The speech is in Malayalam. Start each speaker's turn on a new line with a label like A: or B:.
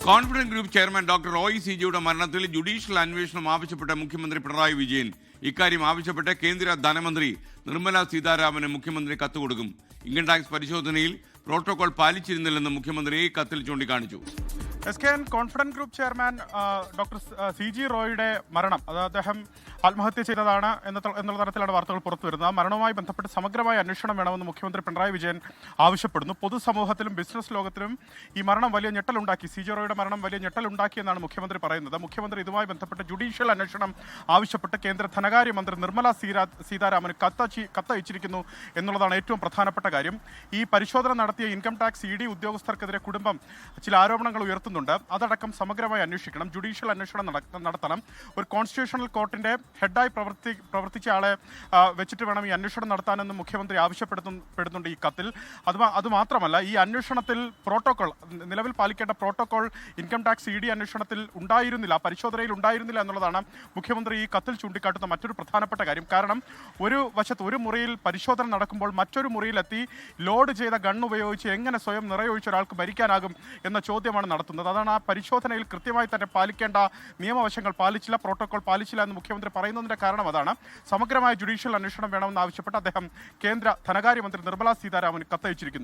A: Confidence group chairman doctor O സിജിയുടെ മരണത്തിൽ ജുഡീഷ്യൽ അന്വേഷണം ആവശ്യപ്പെട്ട മുഖ്യമന്ത്രി പിണറായി വിജയൻ ഇക്കാര്യം ആവശ്യപ്പെട്ട് കേന്ദ്ര ധനമന്ത്രി നിർമ്മല സീതാരാമന് മുഖ്യമന്ത്രി കത്ത് കൊടുക്കും. ഇൻകം ടാക്സ് പരിശോധനയിൽ പ്രോട്ടോകോൾ പാലിച്ചിരുന്നില്ലെന്ന് മുഖ്യമന്ത്രി കത്തിൽ ചൂണ്ടിക്കാണിച്ചു.
B: Confidence group chairman doctor CG റോയിയുടെ മരണം, അത് അദ്ദേഹം ആത്മഹത്യ ചെയ്തതാണ് എന്നുള്ള തരത്തിലാണ് വാർത്തകൾ പുറത്തു വരുന്നത്. ആ മരണവുമായി ബന്ധപ്പെട്ട് സമഗ്രമായ അന്വേഷണം വേണമെന്ന് മുഖ്യമന്ത്രി പിണറായി വിജയൻ ആവശ്യപ്പെടുന്നു. പൊതുസമൂഹത്തിലും ബിസിനസ് ലോകത്തിലും ഈ മരണം വലിയ ഞെട്ടലുണ്ടാക്കി, CG റോയിയുടെ മരണം വലിയ ഞെട്ടലുണ്ടാക്കിയെന്നാണ് മുഖ്യമന്ത്രി പറയുന്നത്. മുഖ്യമന്ത്രി ഇതുമായി ബന്ധപ്പെട്ട് ജുഡീഷ്യൽ അന്വേഷണം ആവശ്യപ്പെട്ട് കേന്ദ്ര ധനകാര്യമന്ത്രി നിർമ്മല സീതാരാമന് കത്തയച്ചിരിക്കുന്നു എന്നുള്ളതാണ് ഏറ്റവും പ്രധാനപ്പെട്ട കാര്യം. ഈ പരിശോധന നടത്തിയ ഇൻകം ടാക്സ് ED ഉദ്യോഗസ്ഥർക്കെതിരെ കുടുംബം ചില ആരോപണങ്ങൾ ഉയർത്തുന്നുണ്ട്. അതടക്കം സമഗ്രമായി അന്വേഷിക്കണം, ജുഡീഷ്യൽ അന്വേഷണം നടത്തണം. ഒരു കോൺസ്റ്റിറ്റ്യൂഷണൽ കോർട്ടിന്റെ ഹെഡായി പ്രവർത്തിച്ച ആളെ വെച്ചിട്ട് വേണം ഈ അന്വേഷണം നടത്താനെന്ന് മുഖ്യമന്ത്രി ആവശ്യപ്പെടുന്നുണ്ട് ഈ കത്തിൽ. അതുമാത്രമല്ല, ഈ അന്വേഷണത്തിൽ പ്രോട്ടോകോൾ, നിലവിൽ പാലിക്കേണ്ട പ്രോട്ടോകോൾ ഇൻകം ടാക്സ് ED അന്വേഷണത്തിൽ ഉണ്ടായിരുന്നില്ല, പരിശോധനയിൽ ഉണ്ടായിരുന്നില്ല എന്നുള്ളതാണ് മുഖ്യമന്ത്രി ഈ കത്തിൽ ചൂണ്ടിക്കാട്ടുന്ന മറ്റൊരു പ്രധാനപ്പെട്ട കാര്യം. കാരണം ഒരു വശത്ത് ഒരു മുറിയിൽ പരിശോധന നടക്കുമ്പോൾ മറ്റൊരു മുറിയിലെത്തി ലോഡ് ചെയ്ത ഗൺ ഉപയോഗിച്ച് എങ്ങനെ സ്വയം നിറയൊഴിച്ച ഒരാൾക്ക് ഭരിക്കാനാകും എന്ന ചോദ്യമാണ് നടത്തുന്നത്. അതാണ് ആ പരിശോധനയിൽ കൃത്യമായി തന്നെ പാലിക്കേണ്ട നിയമവശങ്ങൾ പാലിച്ചില്ല, പ്രോട്ടോകോൾ പാലിച്ചില്ല എന്ന് മുഖ്യമന്ത്രി പറയുന്നതിന്റെ കാരണം അതാണ്. സമഗ്രമായ ജുഡീഷ്യൽ അന്വേഷണം വേണമെന്ന് ആവശ്യപ്പെട്ട് അദ്ദേഹം കേന്ദ്ര ധനകാര്യമന്ത്രി നിർമ്മല സീതാരാമന് കത്തയച്ചിരിക്കുന്നു.